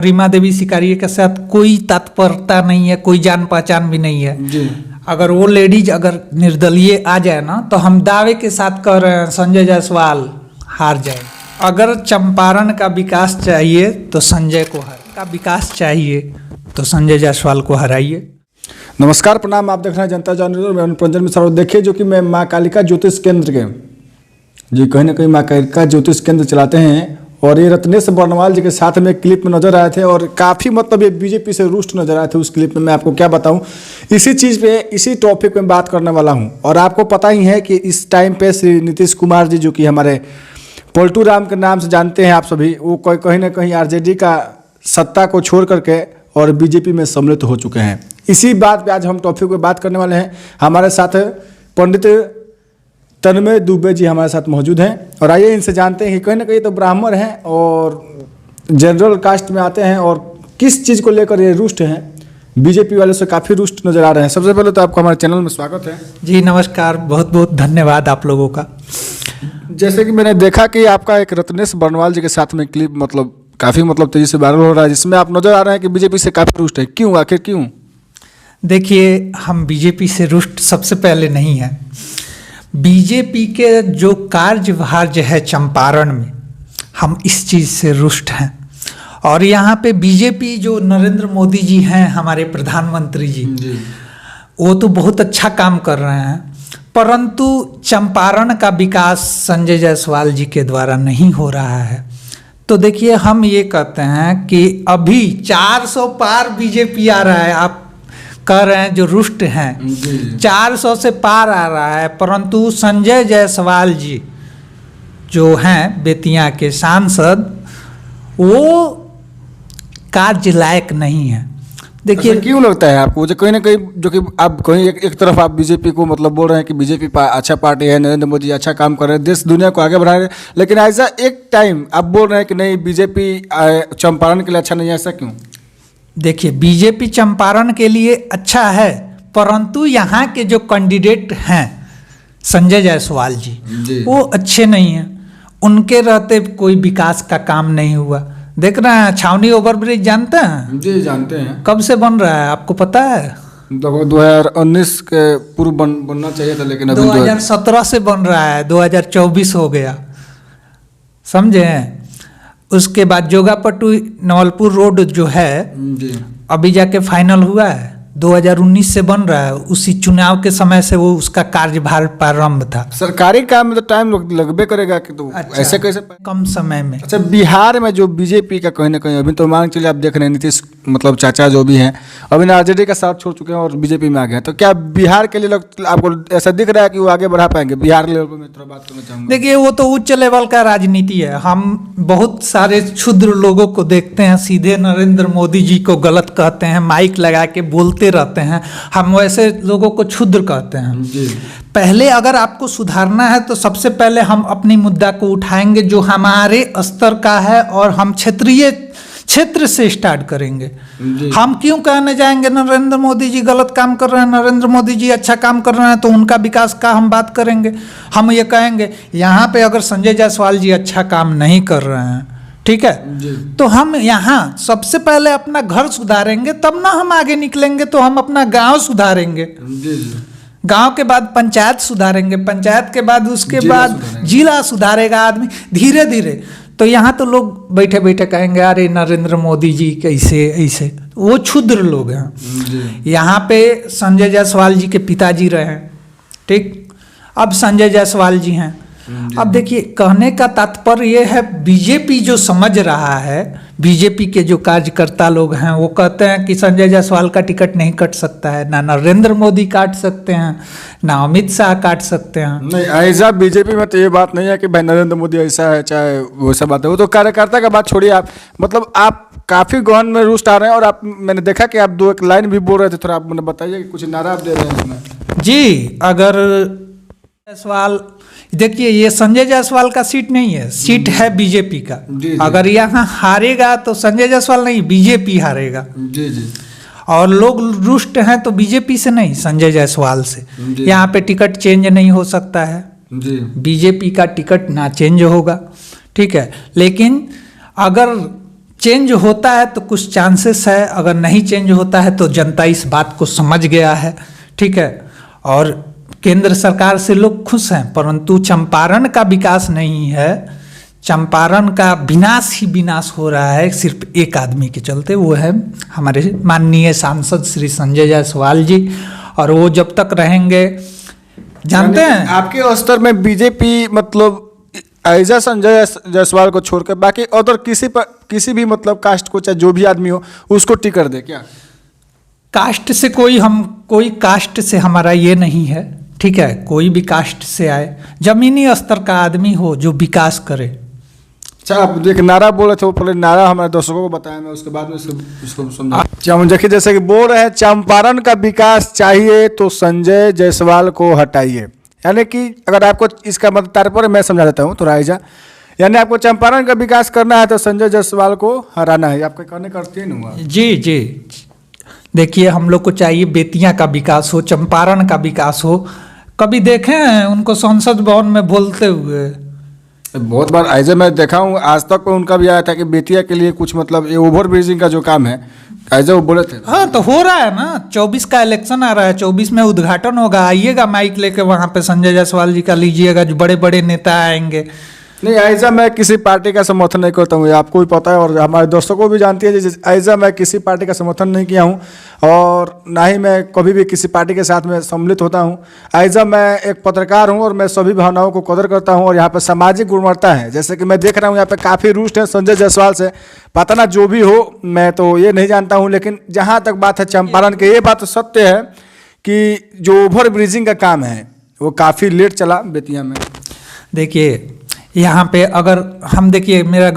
रीमा देवी सिकारिया के साथ कोई तत्परता नहीं है, कोई जान पहचान भी नहीं है जी। अगर वो लेडीज अगर निर्दलीय आ जाए ना तो हम दावे के साथ कह रहे हैं संजय जायसवाल हार जाए। अगर चंपारण का विकास चाहिए तो संजय को का विकास चाहिए तो संजय जायसवाल को हराइए। नमस्कार, प्रणाम। आप देख रहे हैं जनता जर्नल। मैं अनुरंजन मिश्रा। देखिए जो कि मैं माँ कालिका ज्योतिष केंद्र के जी कहीं ना कहीं माँ कालिका ज्योतिष केंद्र चलाते हैं और ये रत्नेश बर्नवाल जी के साथ में एक क्लिप में नजर आए थे और काफ़ी मतलब ये बीजेपी से रुष्ट नजर आए थे। उस क्लिप में मैं आपको क्या बताऊं, इसी चीज़ पे इसी टॉपिक पे बात करने वाला हूं। और आपको पता ही है कि इस टाइम पे श्री नीतीश कुमार जी जो कि हमारे पलटू राम के नाम से जानते हैं आप सभी, वो कहीं ना कहीं आरजेडी का सत्ता को छोड़ करके और बीजेपी में सम्मिलित हो चुके हैं। इसी बात पे आज हम टॉपिक पे बात करने वाले हैं। हमारे साथ पंडित तन्मय दुबे जी हमारे साथ मौजूद हैं और आइए इनसे जानते हैं कि कहीं ना कहीं तो ब्राह्मण हैं और जनरल कास्ट में आते हैं और किस चीज़ को लेकर ये रुष्ट हैं। बीजेपी वाले से काफ़ी रुष्ट नजर आ रहे हैं। सबसे पहले तो आपको हमारे चैनल में स्वागत है। जी नमस्कार, बहुत बहुत धन्यवाद आप लोगों का। जैसे कि मैंने देखा कि आपका एक रत्नेश बर्नवाल जी के साथ में क्लिप मतलब काफ़ी मतलब तेज़ी से वायरल हो रहा है, जिसमें आप नजर आ रहे हैं कि बीजेपी से काफ़ी रुष्ट है। क्यों, आखिर क्यों? देखिए, हम बीजेपी से रुष्ट सबसे पहले नहीं है। बीजेपी के जो कार्यभार है चंपारण में, हम इस चीज़ से रुष्ट हैं। और यहाँ पे बीजेपी जो नरेंद्र मोदी जी हैं हमारे प्रधानमंत्री जी, वो तो बहुत अच्छा काम कर रहे हैं, परंतु चंपारण का विकास संजय जायसवाल जी के द्वारा नहीं हो रहा है। तो देखिए, हम ये कहते हैं कि अभी 400 पार बीजेपी आ रहा है। आप कह रहे हैं जो रुष्ट हैं 400 से पार आ रहा है, परंतु संजय जायसवाल जी जो हैं बेतिया के सांसद, वो कार्य लायक नहीं है। देखिए क्यों लगता है आपको, जो कहीं ना कहीं जो कि आप कहीं एक तरफ आप बीजेपी को मतलब बोल रहे हैं कि बीजेपी अच्छा पार्टी है, नरेंद्र मोदी अच्छा काम कर रहे हैं, देश दुनिया को आगे बढ़ा रहे हैं, लेकिन ऐसा एक टाइम आप बोल रहे हैं कि नहीं बीजेपी चंपारण के लिए अच्छा नहीं है, ऐसा क्यों? देखिए, बीजेपी चंपारण के लिए अच्छा है, परंतु यहाँ के जो कैंडिडेट हैं संजय जायसवाल जी वो अच्छे नहीं हैं। उनके रहते कोई विकास का काम नहीं हुआ। देख रहे हैं छावनी ओवरब्रिज, जानते हैं? जी जानते हैं। कब से बन रहा है आपको पता है? 2019 के पूर्व बनना चाहिए था, लेकिन अभी 2017 से बन रहा है, 2024 हो गया, समझे? उसके बाद जोगापट्टू नवलपुर रोड जो है अभी जाके फाइनल हुआ है, 2019 से बन रहा है। उसी चुनाव के समय से वो उसका कार्यभार प्रारंभ था। सरकारी काम में तो टाइम लगबे करेगा कि तो अच्छा, ऐसे कैसे कम समय में। अच्छा, बिहार में जो बीजेपी का कहीं ना कहीं अभी तो मान चलिए आप देख रहे हैं नीतीश मतलब चाचा जो भी हैं अभी आरजेडी का साथ छोड़ चुके हैं और बीजेपी में आ गए हैं, तो क्या बिहार के लिए आपको ऐसा दिख रहा है कि वो आगे बढ़ा पाएंगे बिहार लेवल पर? मैं थोड़ा बात करना चाहूँगा। देखिए, वो तो उच्च लेवल का राजनीति है। हम बहुत सारे क्षुद्र लोगों को देखते हैं, सीधे नरेंद्र मोदी जी को गलत कहते हैं, माइक लगा के बोलते रहते हैं। हम वैसे लोगों को क्षुद्र कहते हैं। पहले अगर आपको सुधारना है तो सबसे पहले हम अपनी मुद्दा को उठाएंगे जो हमारे स्तर का है और हम क्षेत्र से स्टार्ट करेंगे। हम क्यों कहने जाएंगे नरेंद्र मोदी जी गलत काम कर रहे हैं, नरेंद्र मोदी जी अच्छा काम कर रहे हैं, तो उनका विकास का हम बात करेंगे। हम ये कहेंगे यहाँ पे अगर संजय जायसवाल जी अच्छा काम नहीं कर रहे हैं, ठीक है, तो हम यहाँ सबसे पहले अपना घर सुधारेंगे, तब ना हम आगे निकलेंगे। तो हम अपना गांव सुधारेंगे, गांव के बाद पंचायत सुधारेंगे, पंचायत के बाद उसके बाद जिला सुधारेगा आदमी धीरे धीरे। तो यहाँ तो लोग बैठे बैठे कहेंगे अरे नरेंद्र मोदी जी कैसे ऐसे, वो क्षुद्र लोग हैं। यहाँ पे संजय जायसवाल जी के पिताजी रहे हैं, ठीक, अब संजय जायसवाल जी हैं। अब देखिए, कहने का तात्पर्य ये है, बीजेपी जो समझ रहा है, बीजेपी के जो कार्यकर्ता लोग हैं वो कहते हैं कि संजय जायसवाल का टिकट नहीं कट सकता है, ना नरेंद्र मोदी काट सकते हैं, ना अमित शाह काट सकते हैं। नहीं, ऐसा बीजेपी में तो ये बात नहीं है कि भाई नरेंद्र मोदी ऐसा है चाहे वैसा बात है। वो तो कार्यकर्ता का बात छोड़िए, आप मतलब आप काफ़ी गहन में रुष्ट आ रहे हैं। और आप मैंने देखा कि आप दो एक लाइन भी बोल रहे थे, थोड़ा आप मुझे बताइए कि कुछ नारा आप दे रहे हैं इसमें। जी, अगर जायसवाल, देखिए ये संजय जायसवाल का सीट नहीं है, सीट है बीजेपी का। अगर यहाँ हारेगा तो संजय जायसवाल नहीं, बीजेपी हारेगा। और लोग रुष्ट हैं तो बीजेपी से नहीं, संजय जायसवाल से। यहाँ पे टिकट चेंज नहीं हो सकता है, बीजेपी का टिकट ना चेंज होगा, ठीक है। लेकिन अगर चेंज होता है तो कुछ चांसेस है, अगर नहीं चेंज होता है तो जनता इस बात को समझ गया है, ठीक है। और केंद्र सरकार से लोग खुश हैं, परंतु चंपारण का विकास नहीं है, चंपारण का विनाश ही विनाश हो रहा है सिर्फ एक आदमी के चलते, वो है हमारे माननीय सांसद श्री संजय जायसवाल जी। और वो जब तक रहेंगे, जानते हैं आपके स्तर में बीजेपी मतलब ऐसा संजय जायसवाल को छोड़कर बाकी अदर किसी भी मतलब कास्ट को, चाहे जो भी आदमी हो, उसको टिकट दे क्या? कास्ट से कोई कास्ट से हमारा ये नहीं है, ठीक है। कोई भी कास्ट से आए, जमीनी स्तर का आदमी हो जो विकास करे। अच्छा, आप एक नारा बोले थे, वो पहले नारा हमारे दर्शकों को बताया, मैं उसके बाद में उसको समझा। देखिए जैसे कि बोल रहे हैं, चंपारण का विकास चाहिए तो संजय जायसवाल को हटाइए। यानी कि अगर आपको इसका मतलब तात्पर्य मैं समझा देता हूँ तो राइजा, यानी आपको चंपारण का विकास करना है तो संजय जायसवाल को हराना है, आपके कहने का अर्थ नहीं हुआ? जी जी, देखिए हम लोग को चाहिए बेतिया का विकास हो, चंपारण का विकास हो। कभी देखे हैं उनको संसद भवन में बोलते हुए? बहुत बार ऐसे मैं देखा हूँ, आज तक में उनका भी आया था कि बेतिया के लिए कुछ मतलब ये ओवर ब्रिजिंग का जो काम है, ऐसे वो बोले थे। हाँ तो हो रहा है ना, 24 का इलेक्शन आ रहा है, 24 में उद्घाटन होगा, आइएगा माइक लेके वहाँ पे संजय जायसवाल जी का लीजिएगा, जो बड़े बड़े नेता आएंगे। नहीं, ऐसा मैं किसी पार्टी का समर्थन नहीं करता हूँ, ये आपको भी पता है और हमारे दोस्तों को भी जानती है। ऐसा मैं किसी पार्टी का समर्थन नहीं किया हूँ और ना ही मैं कभी भी किसी पार्टी के साथ में सम्मिलित होता हूँ। ऐसा मैं एक पत्रकार हूँ और मैं सभी भावनाओं को कदर करता हूँ और यहाँ पर सामाजिक गुणवत्ता है। जैसे कि मैं देख रहा हूँ यहाँ पे काफ़ी रुष्ट है संजय जायसवाल से, पता ना जो भी हो, मैं तो ये नहीं जानता हूँ। लेकिन जहाँ तक बात है चंपारण की, ये बात सत्य है कि जो ओवर ब्रिजिंग का काम है वो काफ़ी लेट चला बेतिया में। देखिए यहाँ पे अगर हम देखिए मेरा